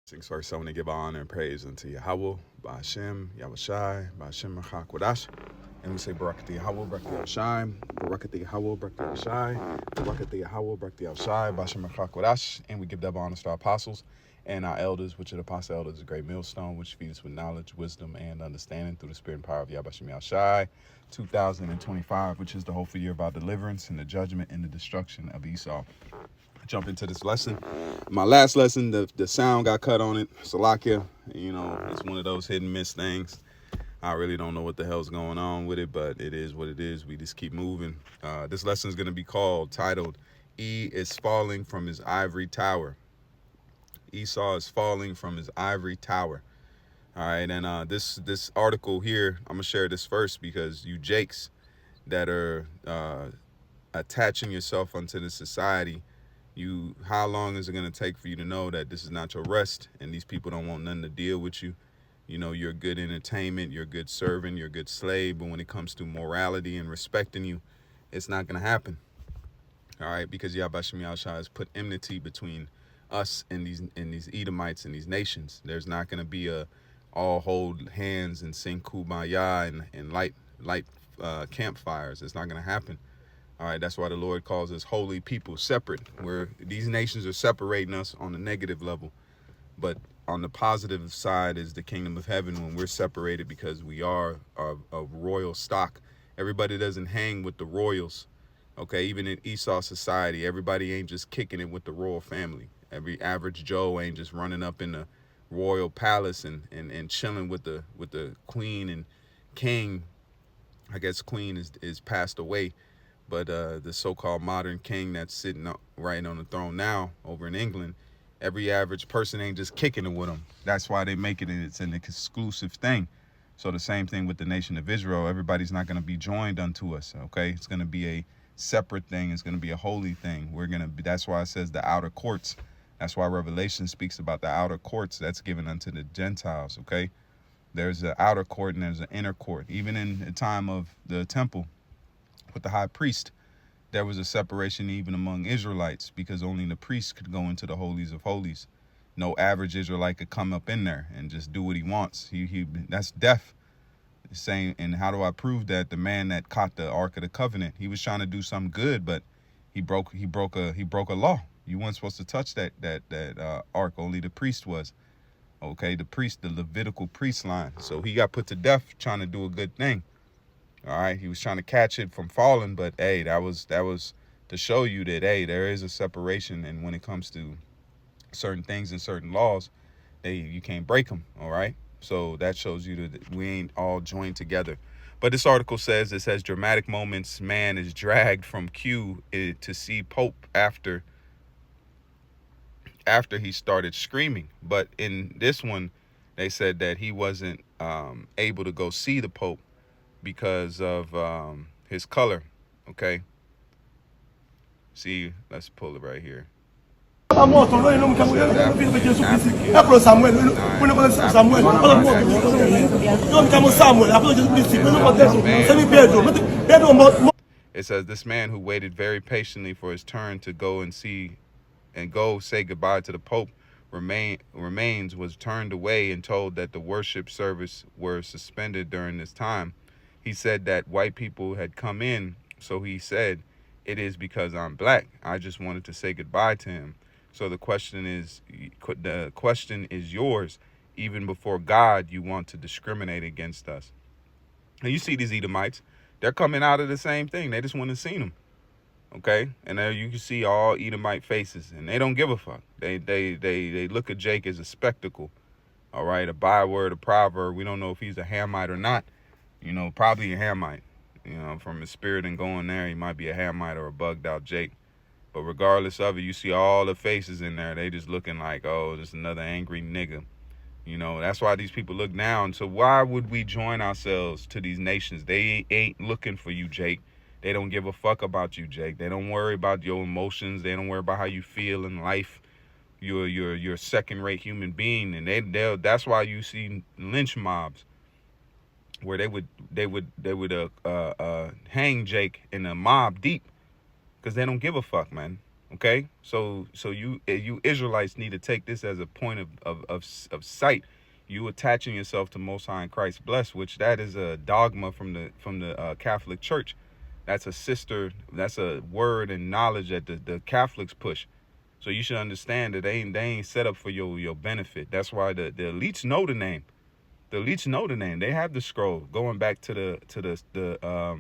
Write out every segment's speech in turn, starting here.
First, I want to give honor and praise unto Yahawah, BAHASHAM, YAHAWASHI, BAHASHAM, QADASH. And we say Barak Yahawah, Barak Yahawah, Barak Yahawah, Barak Yahawah, Barak Yahawah, Barak Yahawah, BAHASHAM, QADASH. And we give double honors to our apostles and our elders, which are the apostle elders, a great millstone, which feeds us with knowledge, wisdom, and understanding through the spirit and power of Yahawashim Yahushai. 2025, which is the hopeful year of our deliverance and the judgment and the destruction of Esau. Jump into this lesson. My last lesson, the sound got cut on it. Salakia, it's one of those hit and miss things. I really don't know what the hell's going on with it, but it is what it is. We just keep moving. This lesson is going to be titled, E is falling from his ivory tower. Esau is falling from his ivory tower. All right, and this article here, I'm going to share this first because you jakes that are attaching yourself onto the society, how long is it going to take for you to know that this is not your rest and these people don't want nothing to deal with you? You're good entertainment, you're a good servant, you're a good slave, but when it comes to morality and respecting you, it's not going to happen. All right, because Yahawashim Yahushua has put enmity between us and these Edomites and these nations. There's not going to be all hold hands and sing kumbaya and light campfires. It's not going to happen. All right, that's why the Lord calls us holy people, separate, where these nations are separating us on the negative level. But on the positive side is the kingdom of heaven when we're separated because we are of royal stock. Everybody doesn't hang with the royals, okay? Even in Esau society, everybody ain't just kicking it with the royal family. Every average Joe ain't just running up in the royal palace and chilling with the queen and king. I guess queen is passed away. But the so-called modern king that's sitting right on the throne now over in England, every average person ain't just kicking it with them. That's why they make it's an exclusive thing. So the same thing with the nation of Israel. Everybody's not going to be joined unto us, okay? It's going to be a separate thing. It's going to be a holy thing. That's why it says the outer courts. That's why Revelation speaks about the outer courts that's given unto the Gentiles, okay? There's an outer court and there's an inner court. Even in the time of the temple, with the high priest, there was a separation even among Israelites because only the priest could go into the holies of holies. No average Israelite could come up in there and just do what he wants. That's death. Saying, and how do I prove that? The man that caught the Ark of the Covenant, he was trying to do something good, but he broke a law. You weren't supposed to touch that ark. Only the priest was. Okay, the Levitical priest line. So he got put to death trying to do a good thing. All right, he was trying to catch it from falling, but hey, that was to show you that hey, there is a separation, and when it comes to certain things and certain laws, you can't break them. All right, so that shows you that we ain't all joined together. But this article says dramatic moments. Man is dragged from Q to see Pope after he started screaming. But in this one, they said that he wasn't able to go see the Pope because of his color, okay? See, let's pull it right here. It says this man who waited very patiently for his turn to go say goodbye to the Pope remains was turned away and told that the worship service were suspended during this time. He said that white people had come in, so he said, it is because I'm black. I just wanted to say goodbye to him. So the question is yours. Even before God, you want to discriminate against us. And you see these Edomites, they're coming out of the same thing. They just want to see them, okay? And there you can see all Edomite faces, and they don't give a fuck. They look at Jake as a spectacle, all right? A byword, a proverb. We don't know if he's a Hamite or not. Probably a Hamite. From his spirit and going there, he might be a Hamite or a bugged out Jake. But regardless of it, you see all the faces in there. They just looking like, oh, just another angry nigga. That's why these people look down. So why would we join ourselves to these nations? They ain't looking for you, Jake. They don't give a fuck about you, Jake. They don't worry about your emotions. They don't worry about how you feel in life. You're a second-rate human being, and that's why you see lynch mobs where they would hang Jake in a mob deep because they don't give a fuck, man. Okay, so you Israelites need to take this as a point of sight. You attaching yourself to Most High and Christ blessed, which that is a dogma from the Catholic Church. That's a sister. That's a word and knowledge that the Catholics push. So you should understand that they ain't set up for your benefit. That's why the elites know the name. The elites know the name. They have the scroll going back to the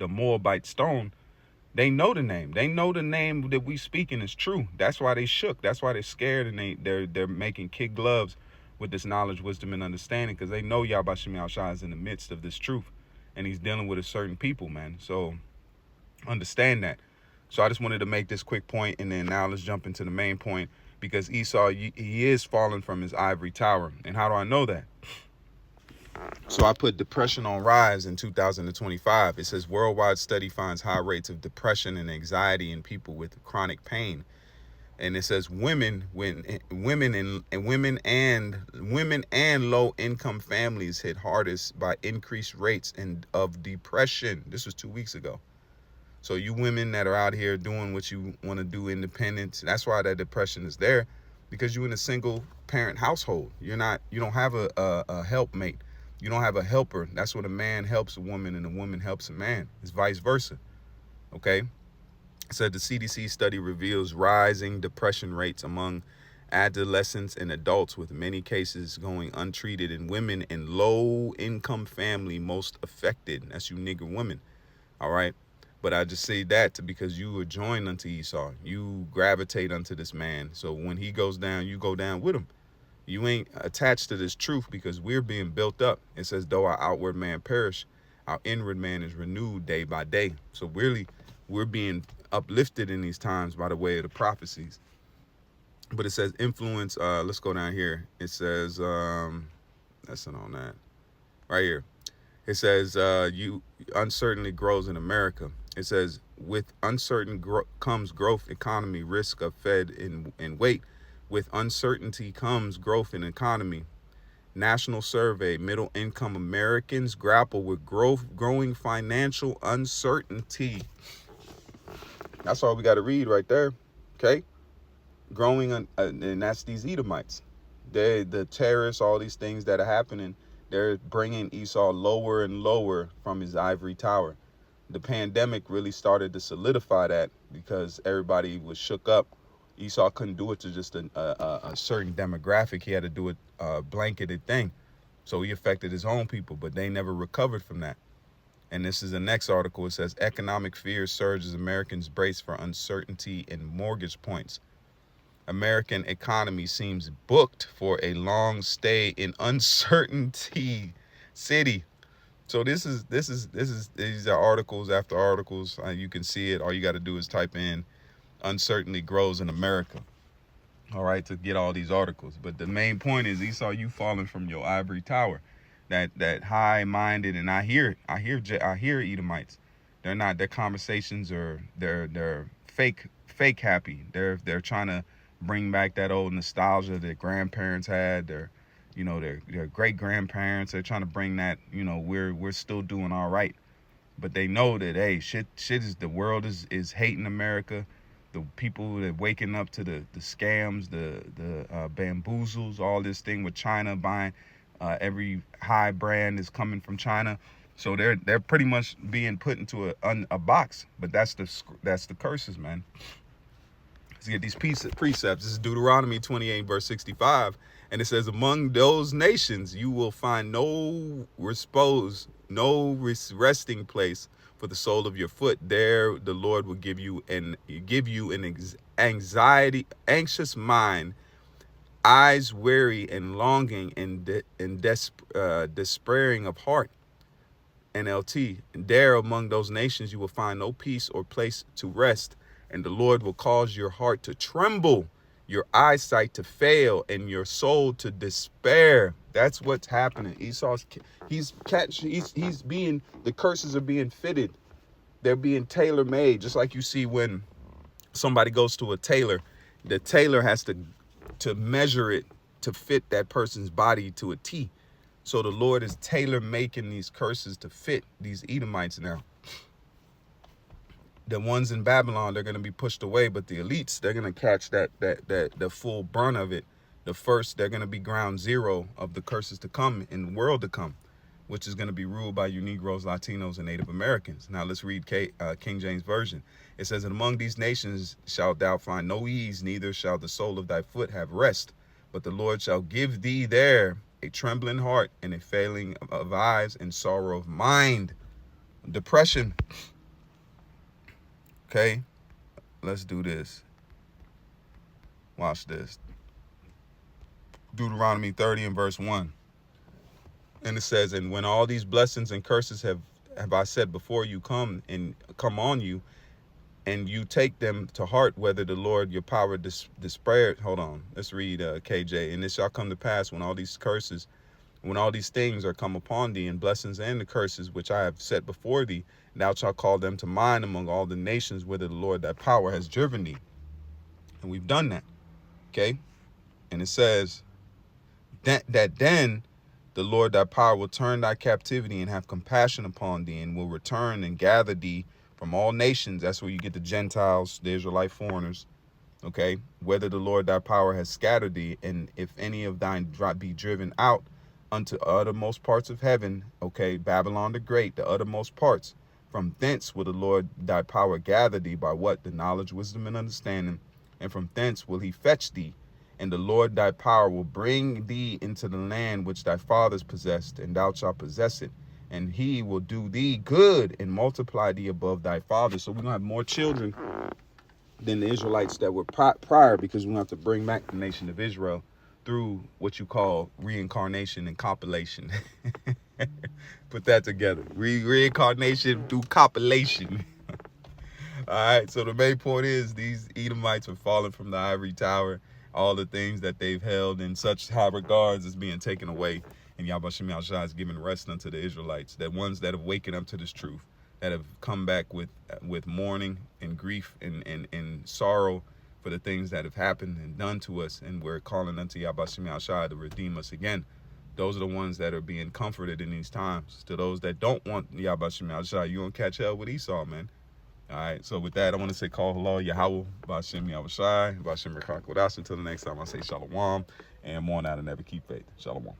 Moabite stone. They know the name. They know the name that we speaking is true. That's why they shook. That's why they're scared, and they're making kid gloves with this knowledge, wisdom, and understanding, because they know YAHAWASHI is in the midst of this truth, and he's dealing with a certain people, man. So understand that. So I just wanted to make this quick point, and then now let's jump into the main point, because Esau, he is falling from his ivory tower. And how do I know that? So I put depression on rise in 2025. It says worldwide study finds high rates of depression and anxiety in people with chronic pain. And it says women and low income families hit hardest by increased rates of depression. This was 2 weeks ago. So you women that are out here doing what you want to do independent, that's why that depression is there, because you're in a single parent household. You don't have a helpmate. You don't have a helper. That's what a man helps a woman and a woman helps a man. It's vice versa. Okay? It said the CDC study reveals rising depression rates among adolescents and adults, with many cases going untreated in women and low-income family most affected. That's you nigger women. All right? But I just say that because you were joined unto Esau. You gravitate unto this man. So when he goes down, you go down with him. You ain't attached to this truth, because we're being built up. It says, though our outward man perish, our inward man is renewed day by day. So really, we're being uplifted in these times by the way of the prophecies. But it says influence. Let's go down here. It says, that's not on that. Right here. It says, you uncertainty grows in America. It says, with uncertain comes growth, economy, risk of Fed in weight. With uncertainty comes growth in economy. National survey, middle income Americans grapple with growing financial uncertainty. That's all we got to read right there. Okay? Growing, and that's these Edomites. The terrorists, all these things that are happening, they're bringing Esau lower and lower from his ivory tower. The pandemic really started to solidify that, because everybody was shook up. Esau couldn't do it to just a certain demographic. He had to do a blanketed thing. So he affected his own people, but they never recovered from that. And this is the next article. It says, economic fear surges, Americans brace for uncertainty in mortgage points. American economy seems booked for a long stay in uncertainty city. So these are articles after articles. You can see it. All you got to do is type in uncertainty grows in America, all right, to get all these articles. But the main point is, Esau, you falling from your ivory tower, that high-minded, and I hear Edomites. They're not, their conversations are, they're fake happy. They're trying to bring back that old nostalgia that grandparents had, their great grandparents. They're trying to bring that, we're still doing all right. But they know that, hey, shit is, the world is hating America. The people that waking up to the scams, the bamboozles, all this thing with China buying, every high brand is coming from China. So they're pretty much being put into a box. But that's the curses, man. Let's get these precepts. This is Deuteronomy 28, verse 65. And it says, among those nations, you will find no resting place for the sole of your foot. There the Lord will give you an anxious mind, eyes weary and longing, and despairing of heart. NLT. And there among those nations you will find no peace or place to rest, and the Lord will cause your heart to tremble, your eyesight to fail, and your soul to despair. That's what's happening. Esau's, the curses are being fitted. They're being tailor-made, just like you see when somebody goes to a tailor. The tailor has to measure it to fit that person's body to a T. So the Lord is tailor-making these curses to fit these Edomites now. The ones in Babylon, they're going to be pushed away, but the elites, they're going to catch the full brunt of it. The first, they're going to be ground zero of the curses to come in the world to come, which is going to be ruled by you Negroes, Latinos, and Native Americans. Now let's read King James Version. It says, and among these nations shalt thou find no ease, neither shall the sole of thy foot have rest. But the Lord shall give thee there a trembling heart and a failing of eyes and sorrow of mind. Depression. Okay, let's do this. Watch this. Deuteronomy 30 and verse 1. And it says, and when all these blessings and curses have I said before you come on you, and you take them to heart, whether the Lord your power disparate. Hold on, let's read KJ. And it shall come to pass when all these curses, when all these things are come upon thee, and blessings and the curses which I have set before thee, thou shalt call them to mind among all the nations whither the Lord thy power has driven thee. And we've done that. Okay. And it says that then the Lord thy power will turn thy captivity and have compassion upon thee, and will return and gather thee from all nations. That's where you get the Gentiles, the Israelite foreigners. Okay. Whether the Lord thy power has scattered thee, and if any of thine be driven out unto uttermost parts of heaven. Okay. Babylon the Great, the uttermost parts. From thence will the Lord thy power gather thee by what? The knowledge, wisdom, and understanding. And from thence will he fetch thee. And the Lord thy power will bring thee into the land which thy fathers possessed, and thou shalt possess it. And he will do thee good and multiply thee above thy fathers. So we're going to have more children than the Israelites that were prior, because we're going to have to bring back the nation of Israel through what you call reincarnation and compilation. Put that together. Reincarnation through compilation. All right, so the main point is these Edomites are falling from the ivory tower. All the things that they've held in such high regards is being taken away. And YAHAWASHI is giving rest unto the Israelites, that ones that have waken up to this truth, that have come back with mourning and grief and sorrow for the things that have happened and done to us. And we're calling unto YAHAWASHI to redeem us again. Those are the ones that are being comforted in these times. To those that don't want YAHAWASHI, you're going to catch hell with Esau, man. All right, so with that, I want to say call hello, Yahawah, BAHASHAM, YAHAWASHI, BAHASHAM, QADASH. Until the next time, I say Shalawam, and more on out and never keep faith. Shalawam.